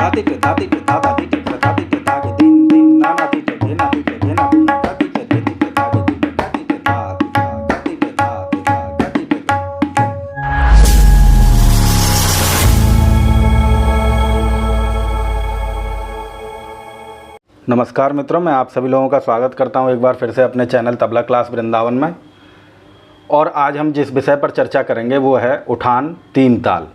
नमस्कार मित्रों, मैं आप सभी लोगों का स्वागत करता हूं एक बार फिर से अपने चैनल तबला क्लास वृंदावन में। और आज हम जिस विषय पर चर्चा करेंगे वो है उठान तीन ताल,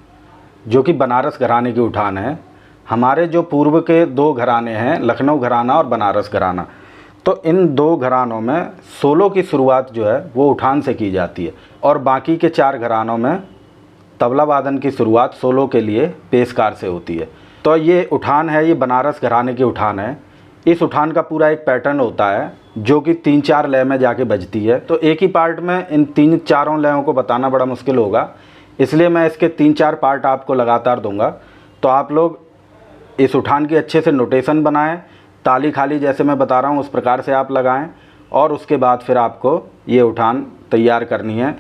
जो कि बनारस घराने की उठान है। हमारे जो पूर्व के दो घराने हैं, लखनऊ घराना और बनारस घराना, तो इन दो घरानों में सोलो की शुरुआत जो है वो उठान से की जाती है और बाकी के चार घरानों में तबला वादन की शुरुआत सोलो के लिए पेशकार से होती है। तो ये उठान है, ये बनारस घराने की उठान है। इस उठान का पूरा एक पैटर्न होता है जो कि 3-4 लय में जाके बजती है। तो एक ही पार्ट में इन 3-4 लयों को बताना बड़ा मुश्किल होगा, इसलिए मैं इसके 3-4 पार्ट आपको लगातार दूंगा। तो आप लोग इस उठान की अच्छे से नोटेशन बनाएं, ताली खाली जैसे मैं बता रहा हूँ उस प्रकार से आप लगाएं, और उसके बाद फिर आपको ये उठान तैयार करनी है।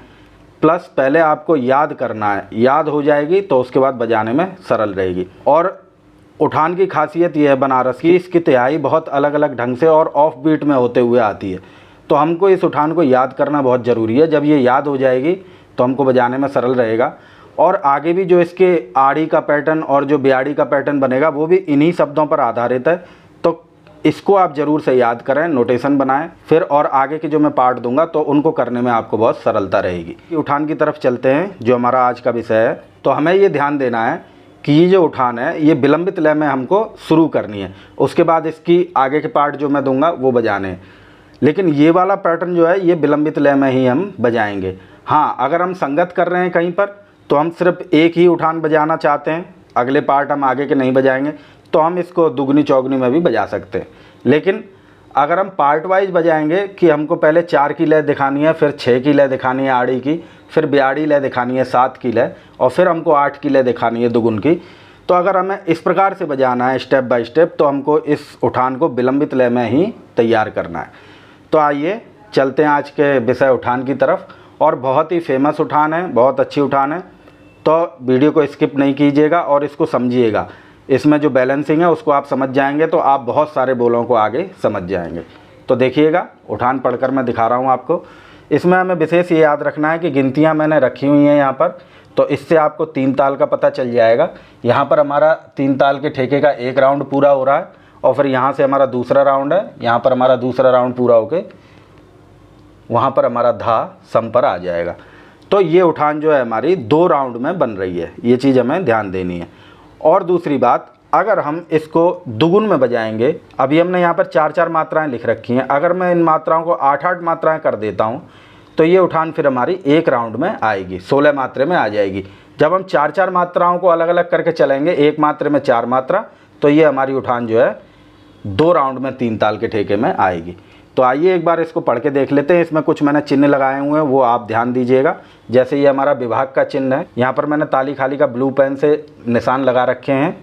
प्लस पहले आपको याद करना है, याद हो जाएगी तो उसके बाद बजाने में सरल रहेगी। और उठान की खासियत यह है बनारस की, इसकी तिहाई बहुत अलग अलग ढंग से और ऑफ बीट में होते हुए आती है। तो हमको इस उठान को याद करना बहुत ज़रूरी है। जब ये याद हो जाएगी तो हमको बजाने में सरल रहेगा। और आगे भी जो इसके आड़ी का पैटर्न और जो ब्याड़ी का पैटर्न बनेगा वो भी इन्हीं शब्दों पर आधारित है। तो इसको आप ज़रूर से याद करें, नोटेशन बनाएं फिर, और आगे के जो मैं पार्ट दूंगा तो उनको करने में आपको बहुत सरलता रहेगी। उठान की तरफ चलते हैं जो हमारा आज का विषय है। तो हमें ये ध्यान देना है कि ये जो उठान है ये विलंबित लय में हमको शुरू करनी है, उसके बाद इसकी आगे के पार्ट जो मैं दूंगा वो बजाने हैं। लेकिन ये वाला पैटर्न जो है ये विलंबित लय में ही हम बजाएंगे। हाँ, अगर हम संगत कर रहे हैं कहीं पर तो हम सिर्फ एक ही उठान बजाना चाहते हैं, अगले पार्ट हम आगे के नहीं बजाएंगे, तो हम इसको दुगनी चौगनी में भी बजा सकते हैं। लेकिन अगर हम पार्ट वाइज बजाएंगे कि हमको पहले 4 की लय दिखानी है, फिर 6 की लय दिखानी है आड़ी की, फिर ब्याड़ी लय दिखानी है 7 की लय, और फिर हमको 8 की लय दिखानी है दुगुन की, तो अगर हमें इस प्रकार से बजाना है स्टेप बाय स्टेप, तो हमको इस उठान को विलंबित लय में ही तैयार करना है। तो आइए चलते हैं आज के विषय उठान की तरफ। और बहुत ही फेमस उठान है, बहुत अच्छी उठान है, तो वीडियो को स्किप नहीं कीजिएगा और इसको समझिएगा। इसमें जो बैलेंसिंग है उसको आप समझ जाएंगे तो आप बहुत सारे बोलों को आगे समझ जाएंगे। तो देखिएगा, उठान पढ़कर मैं दिखा रहा हूँ आपको। इसमें हमें विशेष ये याद रखना है कि गिनतियाँ मैंने रखी हुई हैं यहाँ पर, तो इससे आपको 3 ताल का पता चल जाएगा। यहाँ पर हमारा 3 ताल के ठेके का एक राउंड पूरा हो रहा है, और फिर यहाँ से हमारा दूसरा राउंड है, यहाँ पर हमारा दूसरा राउंड पूरा होके वहाँ पर हमारा धा सम पर आ जाएगा। तो ये उठान जो है हमारी 2 राउंड में बन रही है, ये चीज़ हमें ध्यान देनी है। और दूसरी बात, अगर हम इसको दुगुन में बजाएंगे, अभी हमने यहाँ पर 4-4 मात्राएं लिख रखी हैं, अगर मैं इन मात्राओं को 8-8 मात्राएं कर देता हूँ तो ये उठान फिर हमारी एक राउंड में आएगी, 16 मात्रे में आ जाएगी। जब हम 4-4 मात्राओं को अलग अलग करके चलेंगे, एक मात्रे में 4 मात्रा, तो ये हमारी उठान जो है 2 राउंड में 3 ताल के ठेके में आएगी। तो आइए एक बार इसको पढ़ के देख लेते हैं। इसमें कुछ मैंने चिन्ह लगाए हुए हैं, वो आप ध्यान दीजिएगा। जैसे ये हमारा विभाग का चिन्ह है, यहाँ पर मैंने ताली खाली का ब्लू पेन से निशान लगा रखे हैं,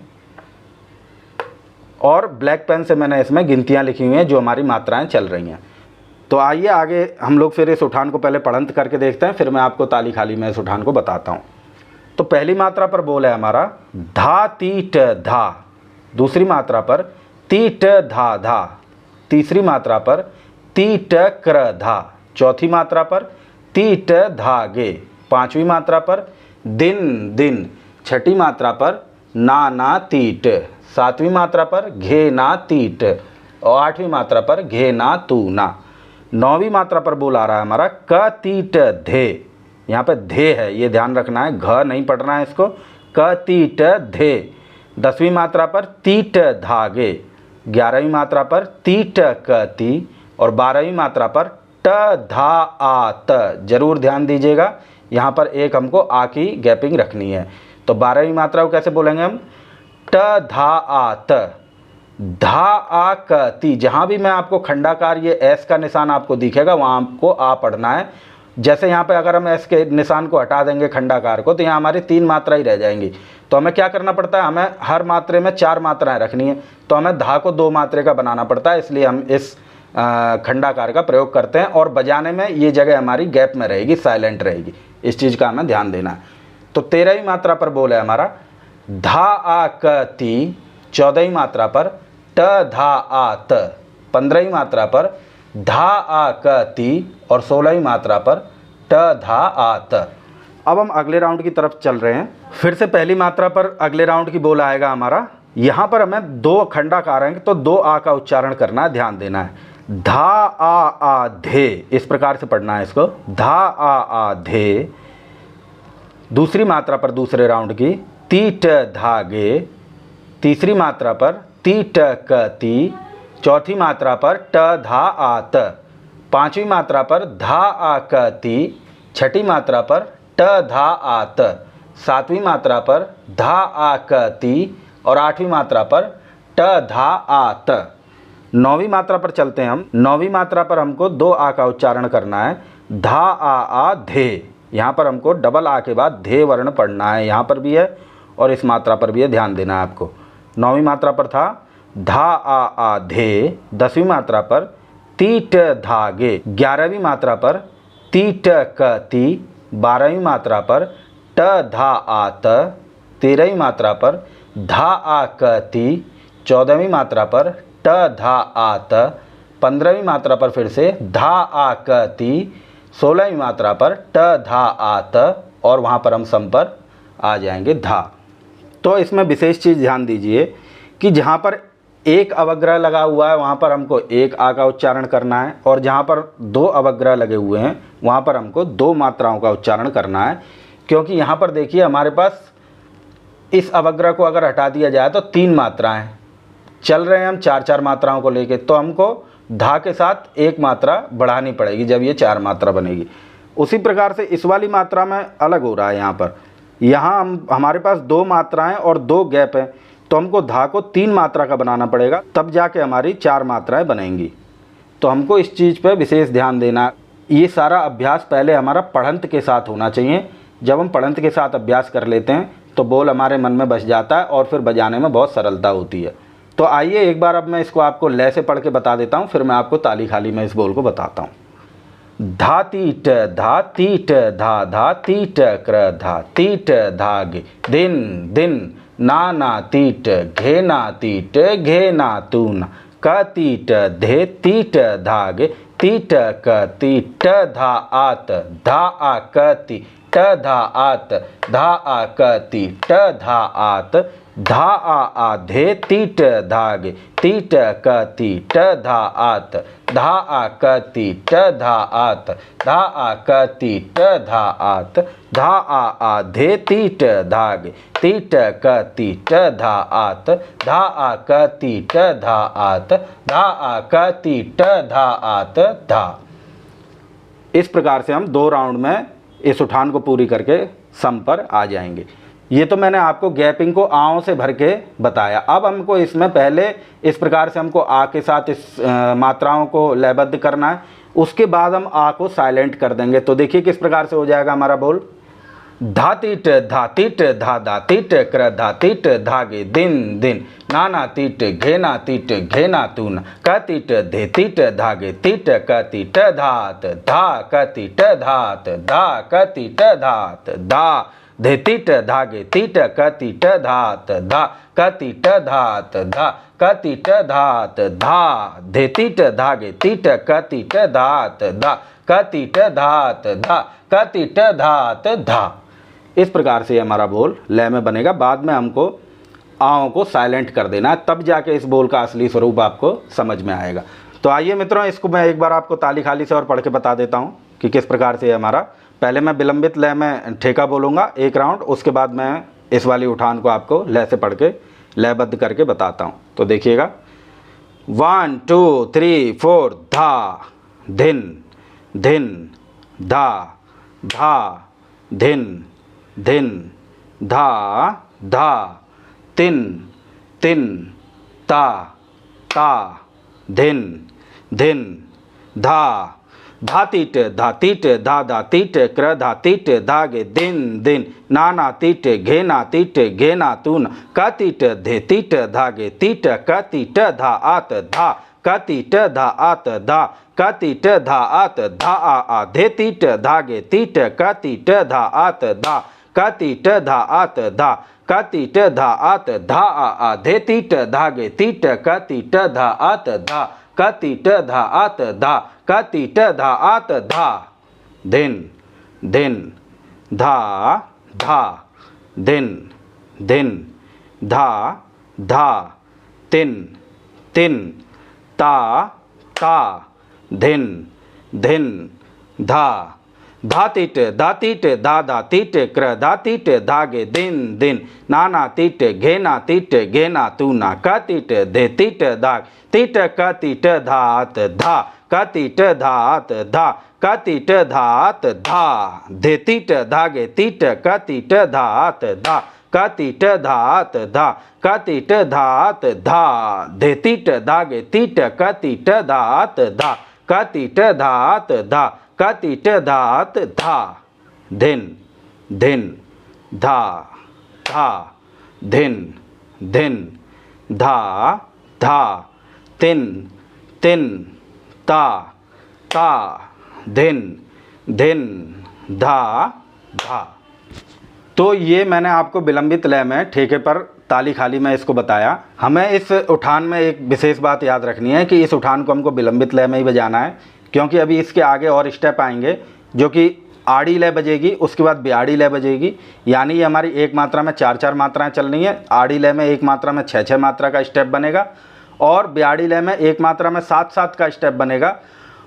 और ब्लैक पेन से मैंने इसमें गिनतियाँ लिखी हुई हैं जो हमारी मात्राएं चल रही हैं। तो आइए आगे हम लोग फिर इस उठान को पहले पढ़ंत करके देखते हैं, फिर मैं आपको ताली खाली में इस उठान को बताता हूँ। तो पहली मात्रा पर बोल है हमारा धा ती ट धा, दूसरी मात्रा पर ती ट धा धा, तीसरी मात्रा पर ती ट क्र धा, चौथी मात्रा पर ती ट धा गे, पांचवी मात्रा पर दिन दिन, छठी मात्रा पर ना ना तीट, सातवीं मात्रा पर घे ना तीट, और आठवीं मात्रा पर घे ना तू ना, नौवीं मात्रा पर बोल आ रहा है हमारा क तीट धे, यहाँ पे धे है, ये ध्यान रखना है, घ नहीं पढ़ना है इसको, क तीट धे। 10वीं मात्रा पर तीट धागे, 11वीं मात्रा पर तीट कती, और 12वीं मात्रा पर ट धा आ त। जरूर ध्यान दीजिएगा, यहाँ पर एक हमको आ की गैपिंग रखनी है। तो 12वीं मात्रा को कैसे बोलेंगे हम, ट धा आ त, धा आ क ती। जहाँ भी मैं आपको खंडाकार ये एस का निशान आपको दिखेगा वहाँ आपको आ पढ़ना है। जैसे यहाँ पे अगर हम एस के निशान को हटा देंगे खंडाकार को, तो यहाँ हमारी 3 मात्रा ही रह जाएंगी। तो हमें क्या करना पड़ता है, हमें हर मात्रे में 4 मात्राएं रखनी है, तो हमें धा को 2 मात्रे का बनाना पड़ता है, इसलिए हम इस खंडाकार का प्रयोग करते हैं। और बजाने में ये जगह हमारी गैप में रहेगी, साइलेंट रहेगी, इस चीज़ का हमें ध्यान देना है। तो 13वीं मात्रा पर बोल है हमारा धा आ क ती, 14वीं मात्रा पर ट धा आ त, 15वीं मात्रा पर धा आ क ती और 16वीं मात्रा पर ट धा आ त। अब हम अगले राउंड की तरफ चल रहे हैं। फिर से पहली मात्रा पर अगले राउंड की बोल आएगा हमारा। यहाँ पर हमें 2 अखंडाकार हैं तो 2 आ का उच्चारण करना है, ध्यान देना है। धा आ धे, इस प्रकार से पढ़ना है इसको, धा आ धे। दूसरी मात्रा पर दूसरे राउंड की ती ट धागे, तीसरी मात्रा पर ती ट क ती, चौथी मात्रा पर ट धा आ त, पांचवी मात्रा पर धा आ क ती, छठी मात्रा पर ट धा आ त, सातवीं मात्रा पर धा आ क ती और आठवीं मात्रा पर ट धा आ त। 9वीं मात्रा पर चलते हैं हम। 9वीं मात्रा पर हमको 2 आ का उच्चारण करना है, धा आ धे। यहाँ पर हमको डबल आ के बाद धे वर्ण पढ़ना है, यहाँ पर भी है और इस मात्रा पर भी है, ध्यान देना है आपको। 9वीं मात्रा पर था धा आ धे। 10वीं मात्रा पर ती ट धागे। 11वीं मात्रा पर ती ट क ती। 12वीं मात्रा पर ट धा आ त। 13वीं मात्रा पर धा आ क ती। 14वीं मात्रा पर ट धा आ त। 15वीं मात्रा पर फिर से धा आ क ती। 16वीं मात्रा पर ट धा आ त और वहाँ पर हम सम पर आ जाएंगे धा। तो इसमें विशेष चीज़ ध्यान दीजिए कि जहाँ पर एक अवग्रह लगा हुआ है वहाँ पर हमको 1 आ का उच्चारण करना है और जहाँ पर 2 अवग्रह लगे हुए हैं वहाँ पर हमको 2 मात्राओं का उच्चारण करना है। क्योंकि यहाँ पर देखिए हमारे पास इस अवग्रह को अगर हटा दिया जाए तो 3 मात्राएं चल रहे हैं हम 4-4 मात्राओं को लेके, तो हमको धा के साथ 1 मात्रा बढ़ानी पड़ेगी जब ये 4 मात्रा बनेगी। उसी प्रकार से इस वाली मात्रा में अलग हो रहा है। यहाँ हमारे पास 2 मात्राएं और 2 गैप हैं, तो हमको धा को 3 मात्रा का बनाना पड़ेगा, तब जाके हमारी 4 मात्राएं बनेंगी। तो हमको इस चीज़ पर विशेष ध्यान देना। ये सारा अभ्यास पहले हमारा पढ़ंत के साथ होना चाहिए। जब हम पढ़ंत के साथ अभ्यास कर लेते हैं तो बोल हमारे मन में बस जाता है और फिर बजाने में बहुत सरलता होती है। तो आइए एक बार अब मैं इसको आपको लय से पढ़ के बता देता हूँ, फिर मैं आपको ताली खाली में इस बोल को बताता हूँ। धा तीट धा तीट धा धा तीट क्र धा तीट धागे दिन दिन ना ना तीट घे ना तीट घे ना तून क तीट धे तीट धागे तीट क तीट धा आत धा आ क ती ट धा आत धा आ क ती ट धा आत धा आ धे तीट धागे तीट क ती ट धा आत धा आ क ती ट धा आत धा आ क ती ट धा आत धा आ धे तीट धागे तीट क ती ट धा आत धा आ क ती ट धा आत धा आ क ती ट धा आत धा। इस प्रकार से हम 2 राउंड में इस उठान को पूरी करके सम पर आ जाएंगे। ये तो मैंने आपको गैपिंग को आओं से भर के बताया। अब हमको इसमें पहले इस प्रकार से हमको आ के साथ इस मात्राओं को लयबद्ध करना है, उसके बाद हम आ को साइलेंट कर देंगे। तो देखिए किस प्रकार से हो जाएगा हमारा बोल। धातीट धातीट धा धातीट क्र धातीट धागे दिन दिन नाना तीट घेना तीट घेना तून कतीट धेतीट धागे तीट कतीट धात धा कतीट धात धा कतीट धात धा धेतीट धागे तीट कतीट धात धा कतीट धात धा कतीट धात धा धेतीट धागे तीट कतीट धात धा कतीट धात धा कतीट धात धा। इस प्रकार से हमारा बोल लय में बनेगा। बाद में हमको आओं को साइलेंट कर देना है, तब जाके इस बोल का असली स्वरूप आपको समझ में आएगा। तो आइए मित्रों, इसको मैं एक बार आपको ताली खाली से और पढ़ के बता देता हूँ कि किस प्रकार से हमारा। पहले मैं विलंबित लय में ठेका बोलूँगा 1 राउंड, उसके बाद मैं इस वाली उठान को आपको लय से पढ़ के लयबद्ध करके बताता हूँ। तो देखिएगा 1 2 3 4 धा धिन धिन धा धा धिन धिन धा धा तिन तिन ता ता धिन धिन धा धातीट धातीट धा धातीट क्र धातीट धागे दिन दिन नाना तीट घेना तीट घेना तून कतीट धेतीट धागे तीट कतीट धा आत धा कतीट धा आत धा कतीट धा आत धा आ धेतीट धागे तीट कतीट धा आत धा कतीट धा आत धा क तीट धा आत धा आ धे तीट धागे तीट क तीट धा आत धा क तीट धा आत धा क तीट धा आत धा दिन दिन धा धा दिन दिन धा धा तिन तिन ता ता धिन धिन धा धातीट दातीट दादा तीट क्र दातीट धागे दिन दिन नाना तीट घेना तीट घेना तूना क तीट धे तीट दाग तीट क तीट धात धा क तीट धात धा क तीट धात धा धे तीट धागे तीट क तीट धात धा क तीट धात धा क तीट धात धा धे तीट धागे तीट क तीट धात धा क तीट धात धा क तीट धात धा धिन धिन धा धा धिन धिन धा धा तिन तिन ता ता धिन धिन धा धा। तो ये मैंने आपको विलंबित लय में ठेके पर ताली खाली में इसको बताया। हमें इस उठान में एक विशेष बात याद रखनी है कि इस उठान को हमको विलंबित लय में ही बजाना है, क्योंकि अभी इसके आगे और स्टेप आएंगे जो कि आड़ी लय बजेगी, उसके बाद ब्याड़ी लय बजेगी। यानी ये हमारी एक मात्रा में 4-4 मात्राएं चलनी है। आड़ी लय में एक मात्रा में 6-6 मात्रा का स्टेप बनेगा और ब्याड़ी लय में एक मात्रा में 7-7 का स्टेप बनेगा।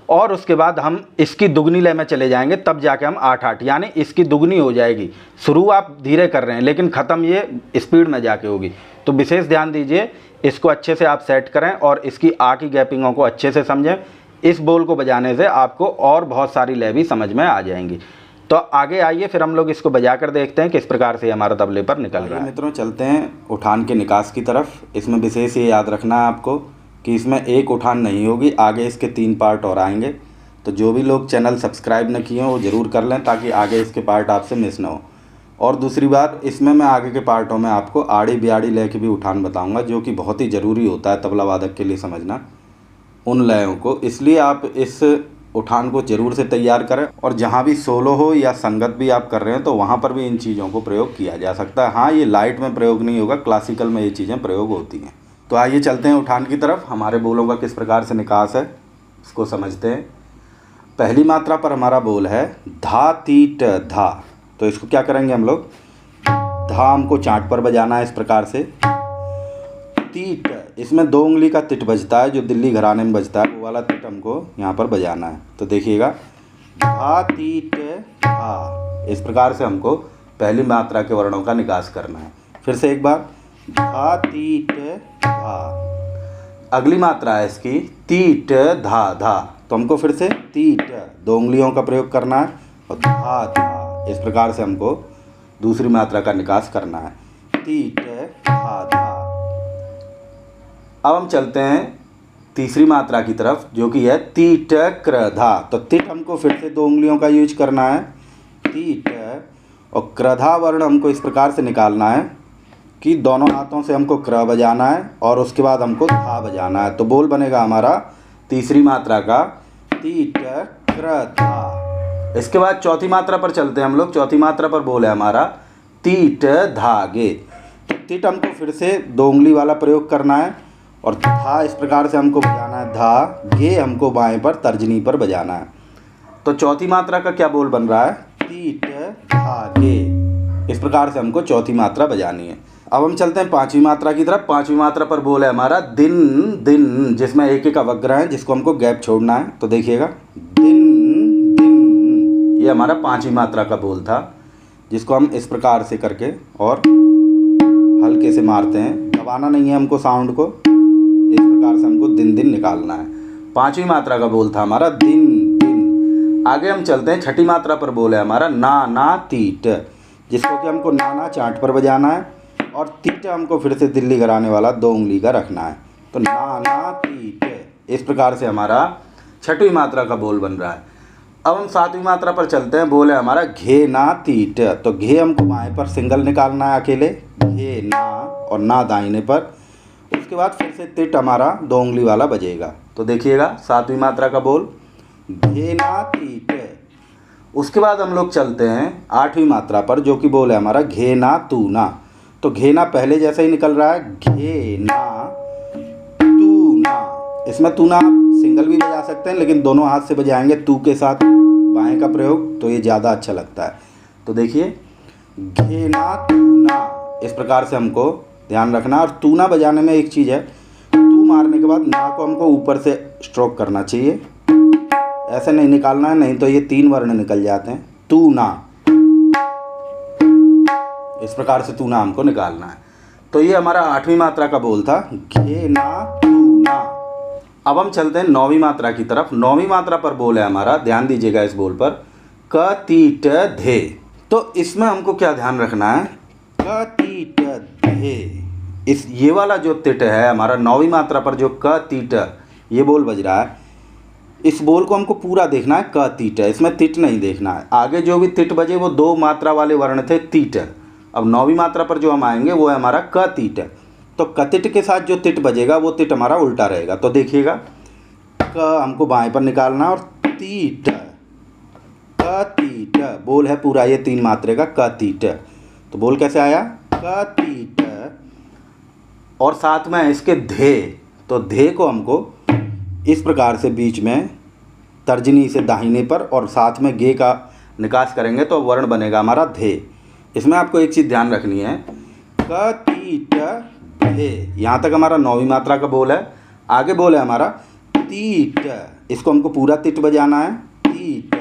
और उसके बाद हम इसकी दुगनी लय में चले जाएंगे, तब जाके हम 8-8 यानी इसकी दुगनी हो जाएगी। शुरू आप धीरे कर रहे हैं लेकिन ख़त्म ये स्पीड में जाके होगी। तो विशेष ध्यान दीजिए, इसको अच्छे से आप सेट करें और इसकी आ की गैपिंगों को अच्छे से समझें। इस बोल को बजाने से आपको और बहुत सारी लय भी समझ में आ जाएंगी। तो आगे आइए फिर हम लोग इसको बजा कर देखते हैं किस प्रकार से हमारा तबले पर निकल रहा है। मित्रों चलते हैं उठान के निकास की तरफ। इसमें विशेष ये याद रखना है आपको कि इसमें एक उठान नहीं होगी, आगे इसके 3 पार्ट और आएंगे। तो जो भी लोग चैनल सब्सक्राइब न किए हो वो ज़रूर कर लें ताकि आगे इसके पार्ट आपसे मिस ना हो। और दूसरी बात, इसमें मैं आगे के पार्टों में आपको आड़ी ब्याड़ी लय की भी उठान बताऊंगा, जो कि बहुत ही ज़रूरी होता है तबला वादक के लिए समझना उन लयों को। इसलिए आप इस उठान को ज़रूर से तैयार करें। और जहाँ भी सोलो हो या संगत भी आप कर रहे हैं तो वहाँ पर भी इन चीज़ों को प्रयोग किया जा सकता है। हाँ, ये लाइट में प्रयोग नहीं होगा, क्लासिकल में ये चीज़ें प्रयोग होती हैं। तो आइए चलते हैं उठान की तरफ। हमारे बोलों का किस प्रकार से निकास है इसको समझते हैं। पहली मात्रा पर हमारा बोल है धा तीट धा। तो इसको क्या करेंगे हम लोग, धा हमको चांट पर बजाना है इस प्रकार से। तीट, इसमें 2 उंगली का तिट बजता है जो दिल्ली घराने में बजता है, वो वाला तिट हमको यहाँ पर बजाना है। तो देखिएगा, धा तीट धा, इस प्रकार से हमको पहली मात्रा के वर्णों का निकास करना है। फिर से एक बार, धा तीट धा। अगली मात्रा है इसकी तीट धा धा। तो हमको फिर से तीट, 2 उंगलियों का प्रयोग करना है और धा धा, इस प्रकार से हमको दूसरी मात्रा का निकास करना है, तीट धा धा। अब हम चलते हैं तीसरी मात्रा की तरफ जो कि है तीट क्र धा। तो तिट हमको फिर से 2 उंगलियों का यूज करना है, तीट, और क्रधा वर्ण हमको इस प्रकार से निकालना है कि दोनों हाथों से हमको क्र बजाना है और उसके बाद हमको धा बजाना है। तो बोल बनेगा हमारा तीसरी मात्रा का तीट क्र धा। इसके बाद चौथी मात्रा पर चलते हैं हम लोग। चौथी मात्रा पर बोल है हमारा तीट धागे। तो तिट हमको फिर से 2 उंगली वाला प्रयोग करना है और धा इस प्रकार से हमको बजाना है, धा। गे हमको बाएं पर तर्जनी पर बजाना है। तो चौथी मात्रा का क्या बोल बन रहा है, तीट धागे। इस प्रकार से हमको चौथी मात्रा बजानी है। अब हम चलते हैं 5वीं मात्रा की तरफ। 5वीं मात्रा पर बोल है हमारा दिन दिन, जिसमें एक एक अवग्रह है जिसको हमको गैप छोड़ना है। तो देखिएगा, दिन दिन, ये हमारा 5वीं मात्रा का बोल था जिसको हम इस प्रकार से करके और हल्के से मारते हैं, दबाना नहीं है हमको साउंड को। इस प्रकार से हमको दिन दिन निकालना है। 5वीं मात्रा का बोल था हमारा दिन दिन। आगे हम चलते हैं 6ठी मात्रा पर बोल है हमारा ना ना तीट, जिसको कि हमको नाना चांट पर बजाना है और तीट हमको फिर से दिल्ली घराने वाला 2 उंगली का रखना है। तो नाना तीट, इस प्रकार से हमारा 6वीं मात्रा का बोल बन रहा है। अब हम 7वीं मात्रा पर चलते हैं। बोल है हमारा घे ना तीट। तो घे हमको बाएं पर सिंगल निकालना है अकेले, घे ना, और ना दाहिने पर। उसके बाद फिर से तिट हमारा 2 उंगली वाला बजेगा। तो देखिएगा, 7वीं मात्रा का बोल घे ना तीट। उसके बाद हम लोग चलते हैं 8वीं मात्रा पर जो कि बोल है हमारा घे ना तू ना। तो घेना पहले जैसा ही निकल रहा है, घेना तूना। इसमें तूना आप सिंगल भी बजा सकते हैं, लेकिन दोनों हाथ से बजाएंगे तू के साथ बाएं का प्रयोग, तो ये ज़्यादा अच्छा लगता है। तो देखिए घेना तूना, इस प्रकार से हमको ध्यान रखना। और तूना बजाने में एक चीज़ है, तू मारने के बाद ना को हमको ऊपर से स्ट्रोक करना चाहिए, ऐसे नहीं निकालना है, नहीं तो ये 3 वर्ण निकल जाते हैं। तूना, इस प्रकार से तूना हमको निकालना है। तो ये हमारा 8वीं मात्रा का बोल था, घेना तूना। अब हम चलते हैं 9वीं मात्रा की तरफ। 9वीं मात्रा पर बोल है हमारा, ध्यान दीजिएगा इस बोल पर, क ती ट धे। तो इसमें हमको क्या ध्यान रखना है, क ती ट धे। इस ये वाला जो तिट है हमारा 9वीं मात्रा पर, जो क ती ट ये बोल बज रहा है, इस बोल को हमको पूरा देखना है, क ती ट। इसमें तिट नहीं देखना है। आगे जो भी तिट बजे वो 2 मात्रा वाले वर्ण थे, ती ट। अब 9वीं मात्रा पर जो हम आएंगे वो है हमारा क ती ट। तो कतिट के साथ जो तिट बजेगा वो तिट हमारा उल्टा रहेगा। तो देखिएगा, क हमको बाएं पर निकालना और तीट, क तीट बोल है पूरा ये 3 मात्रे का, क तीट। तो बोल कैसे आया, क तीट। और साथ में इसके धे, तो धे को हमको इस प्रकार से बीच में तर्जनी से दाहिने पर और साथ में गे का निकास करेंगे तो वर्ण बनेगा हमारा धे। इसमें आपको एक चीज़ ध्यान रखनी है, क तीट धे। यहाँ तक हमारा 9वीं मात्रा का बोल है। आगे बोल है हमारा तीट, इसको हमको पूरा तिट बजाना है, तीट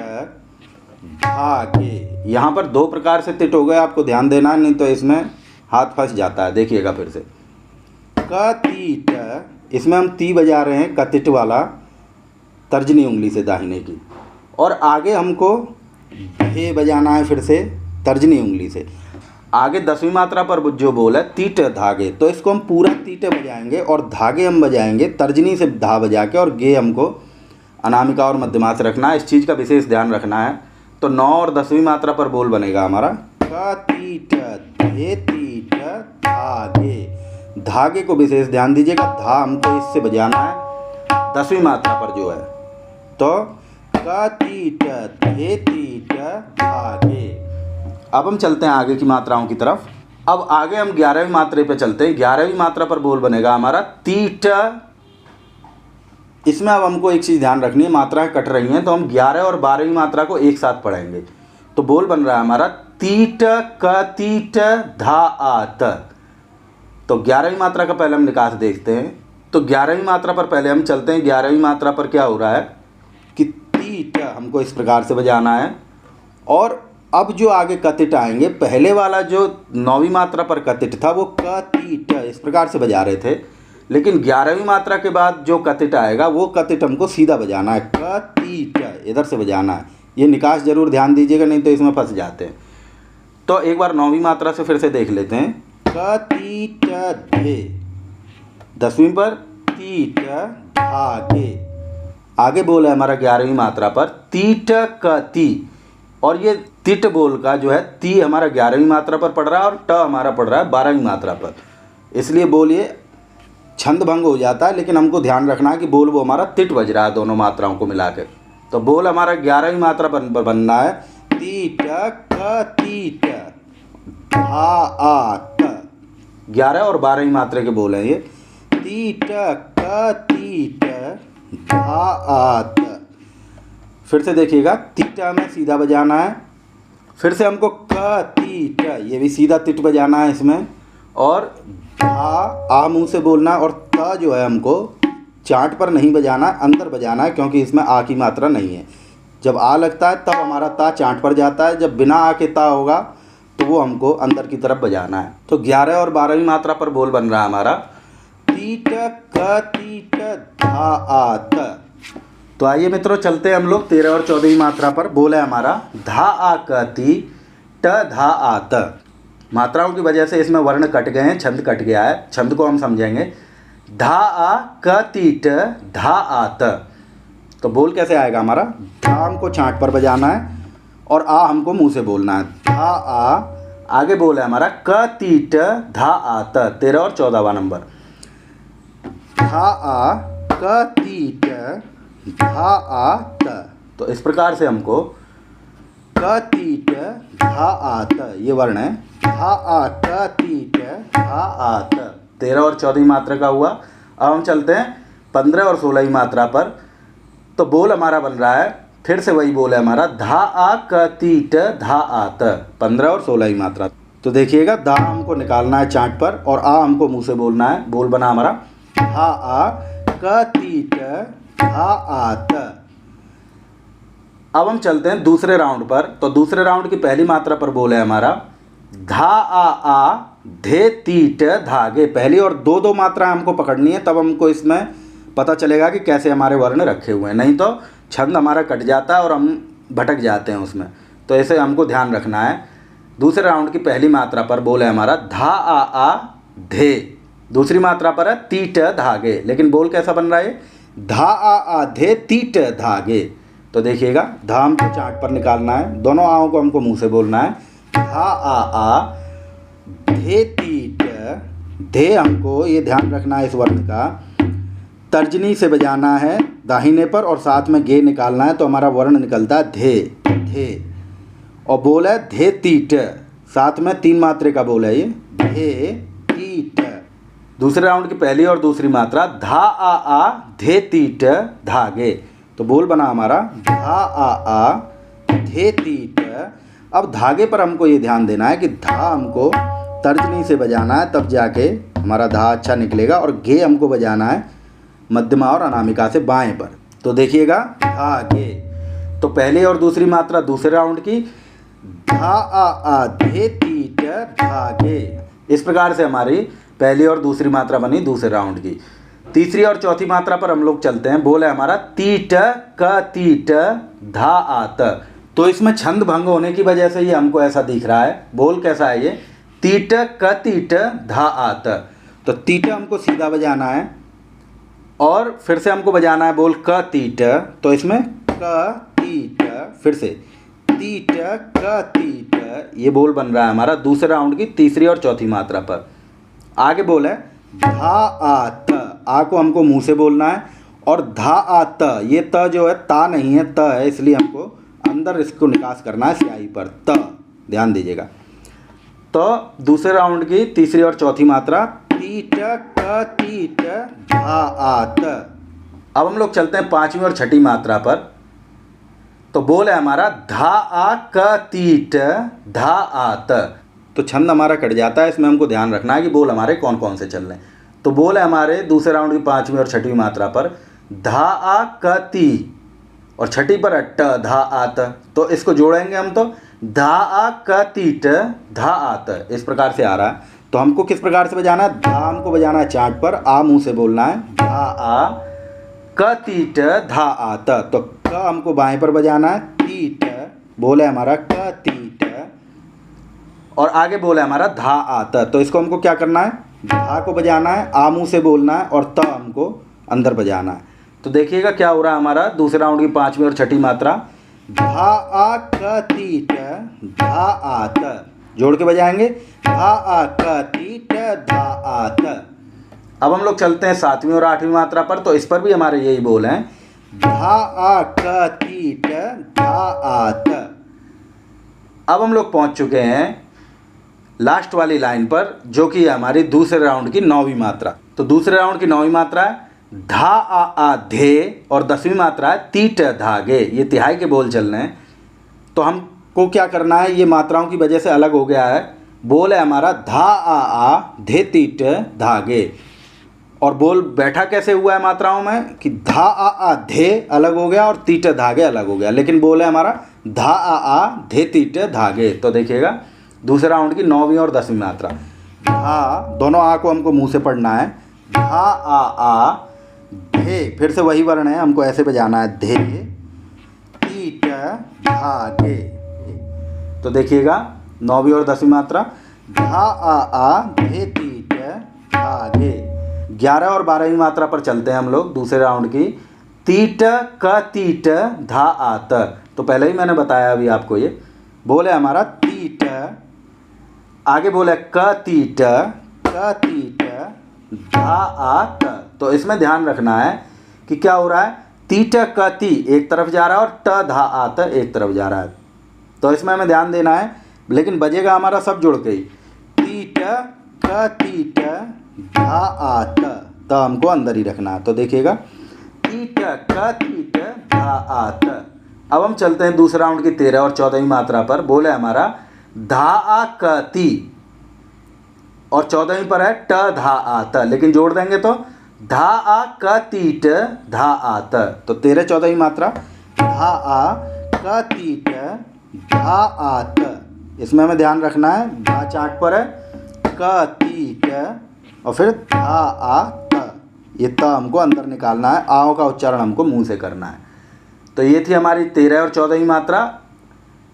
धागे। यहाँ पर 2 प्रकार से तिट हो गए, आपको ध्यान देना है, नहीं तो इसमें हाथ फंस जाता है। देखिएगा फिर से, क तीट, इसमें हम ती बजा रहे हैं कतिट वाला, तर्जनी उंगली से दाहिने की, और आगे हमको धे बजाना है फिर से तर्जनी उंगली से। आगे 10वीं मात्रा पर जो बोल है तीट धागे, तो इसको हम पूरा तीट बजाएंगे और धागे हम बजाएंगे तर्जनी से धा बजा के, और गे हमको अनामिका और मध्यमा से रखना है। इस चीज़ का विशेष ध्यान रखना है। तो 9 और 10वीं मात्रा पर बोल बनेगा हमारा, क तीट धे तीट धागे। धागे को विशेष ध्यान दीजिएगा, धा हमको इससे बजाना है 10वीं मात्रा पर जो है। तो क तीट धे तीट धागे। अब हम चलते हैं आगे की मात्राओं की तरफ। अब आगे हम 11वीं मात्रा पे चलते हैं। 11वीं मात्रा पर बोल बनेगा हमारा तीट। इसमें अब हमको एक चीज़ ध्यान रखनी है, मात्राएं कट रही हैं, तो हम 11 और 12वीं मात्रा को एक साथ पढ़ेंगे। तो बोल बन रहा है हमारा तीट क तीट धा आत। तो 11वीं मात्रा का पहले हम निकास देखते हैं। तो 11वीं मात्रा पर पहले हम चलते हैं। 11वीं मात्रा पर क्या हो रहा है कि तीट हमको इस प्रकार से बजाना है, और अब जो आगे कतिट आएंगे, पहले वाला जो 9वीं मात्रा पर कतिट था वो क तीट इस प्रकार से बजा रहे थे, लेकिन 11वीं मात्रा के बाद जो कतिट आएगा वो कतिट हमको सीधा बजाना है, क तीट इधर से बजाना है। ये निकास जरूर ध्यान दीजिएगा, नहीं तो इसमें फंस जाते हैं। तो एक बार 9वीं मात्रा से फिर से देख लेते हैं, क तीट धे। 10वीं पर तीट धागे। आगे बोल है हमारा 11वीं मात्रा पर तीट क ती, और ये तिट बोल का जो है ती हमारा 11वीं मात्रा पर पड़ रहा है और ट हमारा पड़ रहा है 12वीं मात्रा पर। इसलिए बोल ये छंद भंग हो जाता है, लेकिन हमको ध्यान रखना है कि बोल वो हमारा तिट बज रहा है दोनों मात्राओं को मिला के। तो बोल हमारा 11वीं मात्रा पर बनना है, तीट क तीट धा आत। 11 और 12वीं मात्रा के बोल हैं ये, तीट क तीट धा आत। फिर से देखिएगा, तीटा में सीधा बजाना है, फिर से हमको क तीट ये भी सीधा तिट बजाना है इसमें, और धा आ मुंह से बोलना, और त जो है हमको चाट पर नहीं बजाना, अंदर बजाना है, क्योंकि इसमें आ की मात्रा नहीं है। जब आ लगता है तब हमारा ता चाट पर जाता है, जब बिना आ के ता होगा तो वो हमको अंदर की तरफ बजाना है। तो 11 और 12वीं मात्रा पर बोल बन रहा है हमारा तीट क तीट धा आत। तो आइए मित्रों चलते हैं हम लोग 13 और 14वीं मात्रा पर। बोल है हमारा धा आ क ती ट धा आत। मात्राओं की वजह से इसमें वर्ण कट गए हैं, छंद कट गया है। छंद को हम समझेंगे, धा आ क ती ट धा आत। तो बोल कैसे आएगा हमारा, धा हमको छांट पर बजाना है और आ हमको मुंह से बोलना है, धा आ। आगे बोल है हमारा क ती ट धा आत। 13 और 14वां नंबर, धा आ क ती ट धा आत। तो इस प्रकार से हमको क तीट धा आत ये वर्ण है धा आ क ती ट धा आ त। 13 और 14वीं मात्रा का हुआ। अब हम चलते हैं 15 और 16वीं मात्रा पर। तो बोल हमारा बन रहा है, फिर से वही बोल है हमारा, धा आ क ती ट धा आ त। 15 और 16वीं मात्रा। तो देखिएगा, धा हमको निकालना है चार्ट पर और आ हमको मुंह से बोलना है। बोल बना हमारा धा आ क ती ट धा आ त। अब हम चलते हैं दूसरे राउंड पर। तो दूसरे राउंड की पहली मात्रा पर बोल है हमारा धा आ धे ती ट धागे। पहली और दो मात्रा हमको पकड़नी है, तब हमको इसमें पता चलेगा कि कैसे हमारे वर्ण रखे हुए हैं, नहीं तो छंद हमारा कट जाता है और हम भटक जाते हैं उसमें। तो ऐसे हमको ध्यान रखना है। दूसरे राउंड की पहली मात्रा पर बोल है हमारा धा आ धे। दूसरी मात्रा पर है ती ट धागे। लेकिन बोल कैसा बन रहा है, धा आ धे ती ट धागे। तो देखिएगा, धा हमको चार्ट पर निकालना है, दोनों आओं को हमको मुंह से बोलना है। धा आ धे ती ट। धे हमको ये ध्यान रखना है, इस वर्ण का तर्जनी से बजाना है दाहिने पर और साथ में गे निकालना है, तो हमारा वर्ण निकलता है धे धे। और बोल है धे ती ट, साथ में 3 मात्रे का बोल है ये, धे ती ट। दूसरे राउंड की पहली और दूसरी मात्रा धा आ धे ती ट धागे। तो बोल बना हमारा धा आ धे ती ट। अब धागे पर हमको ये ध्यान देना है कि धा हमको तर्जनी से बजाना है, तब जाके हमारा धा अच्छा निकलेगा। और गे हमको बजाना है मध्यमा और अनामिका से बाएं पर। तो देखिएगा, धागे। तो पहली और दूसरी मात्रा दूसरे राउंड की, धा आ धे ती ट धागे। इस प्रकार से हमारी पहली और दूसरी मात्रा बनी दूसरे राउंड की। तीसरी और चौथी मात्रा पर हम लोग चलते हैं। बोल है हमारा ती ट क ती ट धा आ त। तो इसमें छंद भंग होने की वजह से ये हमको ऐसा दिख रहा है। बोल कैसा है ये, ती ट क ती ट धा आ त। तो ती ट हमको सीधा बजाना है और फिर से हमको बजाना है बोल क ती ट। तो इसमें क ती ट, फिर से ती ट क ती ट, ये बोल बन रहा है हमारा दूसरे राउंड की तीसरी और चौथी मात्रा पर। आगे बोल है धा आ त। आ को हमको मुंह से बोलना है और धा आ त, ये त जो है ता नहीं है, त है, इसलिए हमको अंदर इसको निकास करना है स्याही पर, त। ध्यान दीजिएगा। तो दूसरे राउंड की तीसरी और चौथी मात्रा ती ट क ती ट धा आ त। अब हम लोग चलते हैं पांचवी और छठी मात्रा पर। तो बोल है हमारा धा आ क ती ट धा आ त। तो छंद हमारा कट जाता है, इसमें हमको ध्यान रखना है कि बोल हमारे कौन कौन से चल रहे हैं। तो बोल है हमारे दूसरे राउंड की पांचवी और छठवीं मात्रा पर धा आ क ती और छठी पर है ट धा आ त। तो इसको जोड़ेंगे हम, तो धा आ क ती ट धा आ त। इस प्रकार से आ रहा है। तो हमको किस प्रकार से बजाना है, धा हमको बजाना है चार्ट पर, आ मुंह से बोलना है, धा आ क ती ट धा आ त। तो क हमको बाएं पर बजाना है, ती ट बोल है हमारा क ती ट और आगे बोल है हमारा धा आ त। तो इसको हमको क्या करना है, धा को बजाना है, आ मुंह से बोलना है और त हमको अंदर बजाना है। तो देखिएगा क्या हो रहा है हमारा दूसरे राउंड की पांचवी और छठी मात्रा, धा आ क ती ट धा आ त। जोड़ के बजाएंगे, धा आ क ती ट धा आ त। अब हम लोग चलते हैं सातवीं और आठवीं मात्रा पर। तो इस पर भी हमारे यही बोल हैं, धा आ क ती ट धा आ त। अब हम लोग पहुंच चुके हैं लास्ट वाली लाइन पर, जो कि हमारी दूसरे राउंड की 9वीं मात्रा। तो दूसरे राउंड की 9वीं मात्रा है धा आ धे और 10वीं मात्रा है ती ट धागे। ये तिहाई के बोल चल रहे हैं। तो हमको क्या करना है, ये मात्राओं की वजह से अलग हो गया है। बोल है हमारा धा आ धे ती ट धागे। और बोल बैठा कैसे हुआ है मात्राओं में कि धा आ धे अलग हो गया और ती ट धागे अलग हो गया, लेकिन बोल है हमारा धा आ धे ती ट धागे। तो देखिएगा दूसरे राउंड की 9वीं और 10वीं मात्रा, धा, दोनों आ को हमको मुंह से पढ़ना है, धा आ धे, फिर से वही वर्ण है, हमको ऐसे बजाना है, धे ती ट धागे। तो देखिएगा 9वीं और 10वीं मात्रा, धा आ धे ती ट धागे। 11 और 12वीं मात्रा पर चलते हैं हम लोग दूसरे राउंड की, ती ट क ती ट धा आ त। तो पहले ही मैंने बताया अभी आपको, ये बोल है हमारा ती ट, आगे बोले क ती ट धा आ त। तो इसमें ध्यान रखना है कि क्या हो रहा है, ती ट क ती एक तरफ जा रहा है और ट धा आ त एक तरफ जा रहा है। तो इसमें हमें ध्यान देना है, लेकिन बजेगा हमारा सब जुड़ के ही। तीट क तीट धा आ त हमको अंदर ही रखना है। तो देखिएगा तीट क तीट धा आ त। अब हम चलते हैं दूसरे राउंड की 13 और 14वीं मात्रा पर। बोले हमारा धा आ क ती और 14वीं पर है ट धा आ त, लेकिन जोड़ देंगे तो धा आ क तीट धा आ त। तो 13 14वीं मात्रा धा आ क तीट धा आ त। इसमें हमें ध्यान रखना है धा चाट पर है क तीट और फिर धा आ त। ये त हमको अंदर निकालना है, आओ का उच्चारण हमको मुंह से करना है। तो ये थी हमारी 13 और 14वीं मात्रा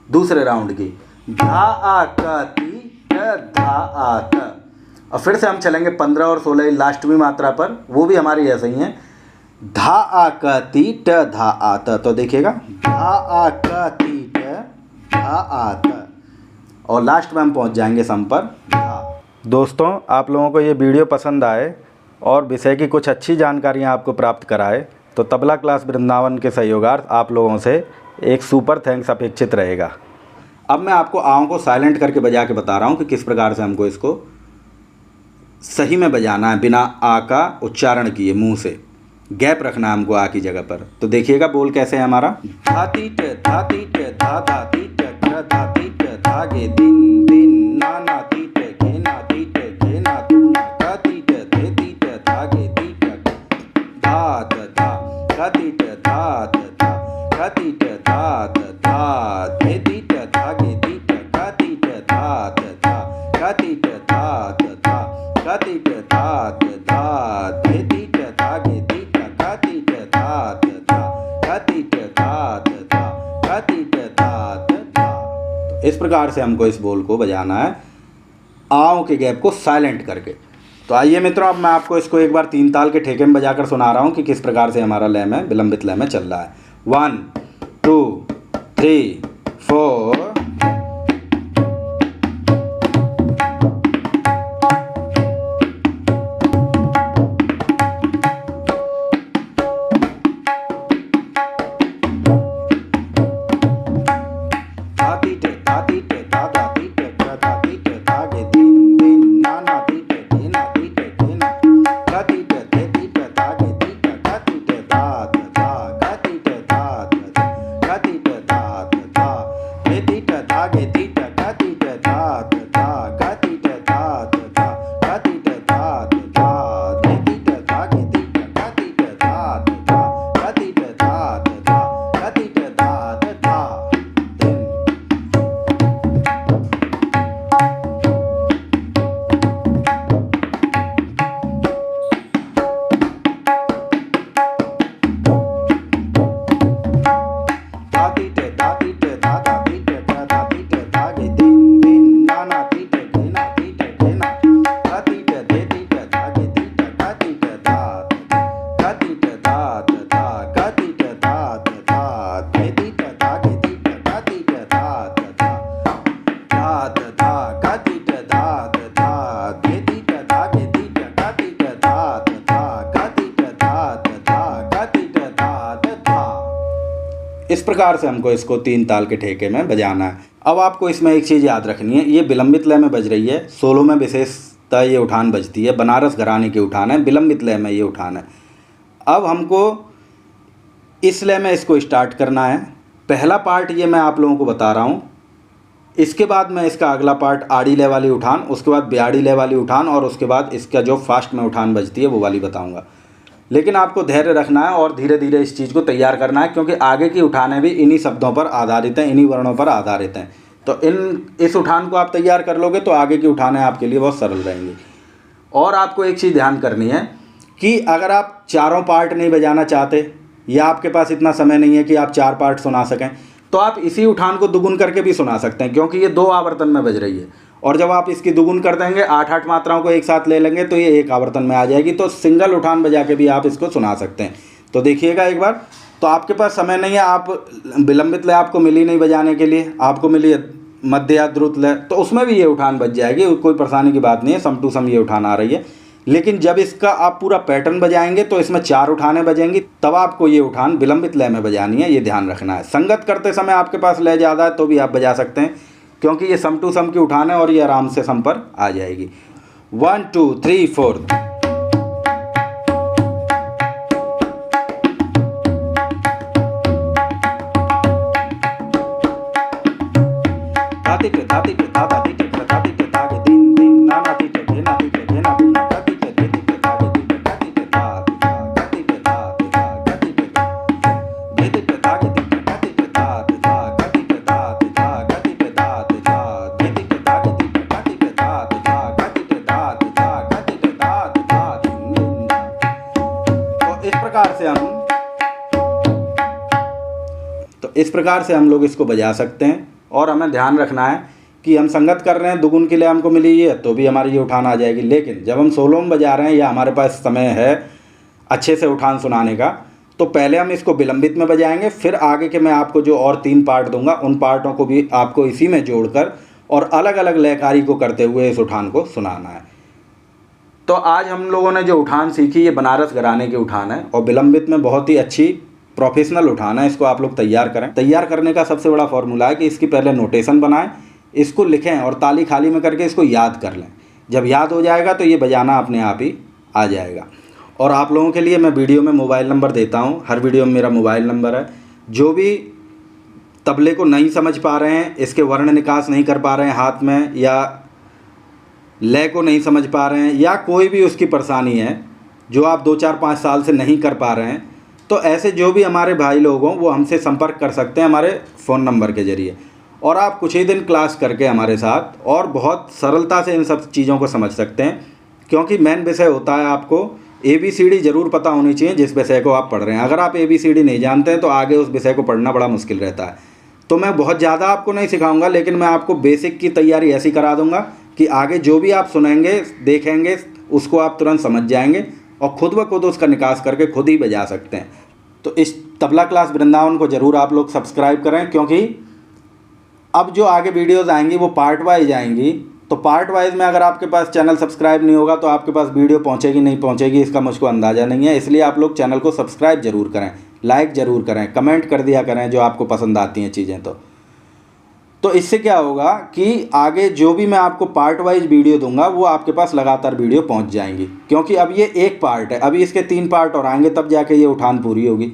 दूसरे राउंड की। धा आ क तीट धा आ त। और फिर से हम चलेंगे 15 और 16 लास्टवीं मात्रा पर, वो भी हमारी ऐसे ही है। धा आ क तीट धा आ त। तो देखिएगा धा आ क तीट धा आ त और लास्ट में हम पहुंच जाएंगे सम पर धा। दोस्तों, आप लोगों को ये वीडियो पसंद आए और विषय की कुछ अच्छी जानकारियाँ आपको प्राप्त कराए तो तबला क्लास वृंदावन के सहयोगार्थ आप लोगों से एक सुपर थैंक्स अपेक्षित रहेगा। अब मैं आपको आओं को साइलेंट करके बजा के बता रहा हूँ कि किस प्रकार से हमको इसको सही में बजाना है, बिना आ का उच्चारण किए मुंह से गैप रखना है हमको आ की जगह पर। तो देखिएगा बोल कैसे है हमारा। धा तीट धा तीट धा धा तीट ध धा तीट धा गे दिन दिन ना ना तीट घे ना तू ना ध तीट धे तीट धा गे तीट धा ध धा ध तीट धा ध धा ध तीट धा ध धा धे तीट धा गे तीट ध तीट धा ध धा ध तीट धा ध धा ध तीट धा ध धा धे तीट धा गे तीट ध तीट धा ध धा ध तीट धा ध धा ध तीट धा ध धा। तो इस प्रकार से हमको इस बोल को बजाना है आओ के गैप को साइलेंट करके। तो आइए मित्रों, अब मैं आपको इसको एक बार 3 ताल के ठेके में बजाकर सुना रहा हूँ कि किस प्रकार से हमारा लय में विलंबित लय में चल रहा है। 1 2 3 4। इस प्रकार से हमको इसको 3 ताल के ठेके में बजाना है। अब आपको इसमें एक चीज़ याद रखनी है, ये विलंबित लय में बज रही है, सोलो में विशेषतः ये उठान बजती है, बनारस घराने की उठान है, विलंबित लय में ये उठान है। अब हमको इस लय में इसको स्टार्ट करना है। पहला पार्ट ये मैं आप लोगों को बता रहा हूँ, इसके बाद मैं इसका अगला पार्ट आड़ी लय वाली उठान, उसके बाद ब्याड़ी लय वाली उठान और उसके बाद इसका जो फास्ट में उठान बजती है वो वाली बताऊँगा। लेकिन आपको धैर्य रखना है और धीरे धीरे इस चीज़ को तैयार करना है, क्योंकि आगे की उठानें भी इन्हीं शब्दों पर आधारित हैं, इन्हीं वर्णों पर आधारित हैं। तो इस उठान को आप तैयार कर लोगे तो आगे की उठानें आपके लिए बहुत सरल रहेंगी। और आपको एक चीज़ ध्यान करनी है कि अगर आप चारों पार्ट नहीं बजाना चाहते या आपके पास इतना समय नहीं है कि आप 4 पार्ट सुना सकें, तो आप इसी उठान को दुगुन करके भी सुना सकते हैं, क्योंकि ये 2 आवर्तन में बज रही है। और जब आप इसकी दुगुन कर देंगे, 8-8 मात्राओं को एक साथ ले लेंगे तो ये 1 आवर्तन में आ जाएगी। तो सिंगल उठान बजा के भी आप इसको सुना सकते हैं। तो देखिएगा एक बार। तो आपके पास समय नहीं है, आप विलंबित लय आपको मिली नहीं बजाने के लिए, आपको मिली मध्य या द्रुत लय, तो उसमें भी ये उठान बज जाएगी, कोई परेशानी की बात नहीं है। सम टू सम ये उठान आ रही है। लेकिन जब इसका आप पूरा पैटर्न बजाएंगे तो इसमें 4 उठानें बजेंगी, तब आपको ये उठान विलंबित लय में बजानी है, ये ध्यान रखना है। संगत करते समय आपके पास लय ज़्यादा है तो भी आप बजा सकते हैं, क्योंकि ये सम टू सम की उठान है और ये आराम से सम पर आ जाएगी। 1 2 3 4। इस प्रकार से हम लोग इसको बजा सकते हैं। और हमें ध्यान रखना है कि हम संगत कर रहे हैं, दुगुन के लिए हमको मिली है तो भी हमारी ये उठान आ जाएगी। लेकिन जब हम सोलो में बजा रहे हैं या हमारे पास समय है अच्छे से उठान सुनाने का, तो पहले हम इसको विलंबित में बजाएंगे, फिर आगे के मैं आपको जो और 3 पार्ट दूंगा उन पार्टों को भी आपको इसी में जोड़कर और अलग अलग लयकारी को करते हुए इस उठान को सुनाना है। तो आज हम लोगों ने जो उठान सीखी ये बनारस घराने की उठान है और विलंबित में बहुत ही अच्छी प्रोफेशनल उठान है। इसको आप लोग तैयार करें। तैयार करने का सबसे बड़ा फॉर्मूला है कि इसकी पहले नोटेशन बनाएं, इसको लिखें और ताली खाली में करके इसको याद कर लें। जब याद हो जाएगा तो ये बजाना अपने आप ही आ जाएगा। और आप लोगों के लिए मैं वीडियो में मोबाइल नंबर देता हूँ, हर वीडियो में मेरा मोबाइल नंबर है। जो भी तबले को नहीं समझ पा रहे हैं, इसके वर्ण निकास नहीं कर पा रहे हैं हाथ में, या लय को नहीं समझ पा रहे हैं, या कोई भी उसकी परेशानी है जो आप 2 4 5 साल से नहीं कर पा रहे हैं, तो ऐसे जो भी हमारे भाई लोग हों वो हमसे संपर्क कर सकते हैं हमारे फ़ोन नंबर के ज़रिए। और आप कुछ ही दिन क्लास करके हमारे साथ और बहुत सरलता से इन सब चीज़ों को समझ सकते हैं। क्योंकि मेन विषय होता है आपको ABCD ज़रूर पता होनी चाहिए जिस विषय को आप पढ़ रहे हैं। अगर आप ABCD नहीं जानते हैं तो आगे उस विषय को पढ़ना बड़ा मुश्किल रहता है। तो मैं बहुत ज़्यादा आपको नहीं सिखाऊंगा, लेकिन मैं आपको बेसिक की तैयारी ऐसी करा दूंगा कि आगे जो भी आप सुनेंगे देखेंगे उसको आप तुरंत समझ जाएंगे और खुद ब खुद उसका निकास करके खुद ही बजा सकते हैं। तो इस तबला क्लास वृंदावन को ज़रूर आप लोग सब्सक्राइब करें, क्योंकि अब जो आगे वीडियोज़ आएंगी वो पार्ट वाइज आएंगी। तो पार्ट वाइज में अगर आपके पास चैनल सब्सक्राइब नहीं होगा तो आपके पास वीडियो पहुंचेगी नहीं पहुंचेगी इसका मुझको अंदाज़ा नहीं है। इसलिए आप लोग चैनल को सब्सक्राइब ज़रूर करें, लाइक ज़रूर करें, कमेंट कर दिया करें जो आपको पसंद आती हैं चीज़ें। तो इससे क्या होगा कि आगे जो भी मैं आपको पार्ट वाइज वीडियो दूंगा वो आपके पास लगातार वीडियो पहुंच जाएंगी। क्योंकि अब ये एक पार्ट है, अभी इसके 3 पार्ट और आएंगे तब जाके ये उठान पूरी होगी।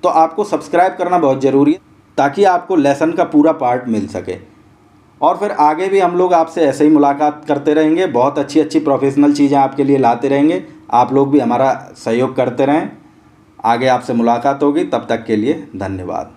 तो आपको सब्सक्राइब करना बहुत ज़रूरी है ताकि आपको लेसन का पूरा पार्ट मिल सके। और फिर आगे भी हम लोग आपसे ऐसे ही मुलाकात करते रहेंगे, बहुत अच्छी अच्छी प्रोफेशनल चीज़ें आपके लिए लाते रहेंगे। आप लोग भी हमारा सहयोग करते रहें। आगे आपसे मुलाकात होगी, तब तक के लिए धन्यवाद।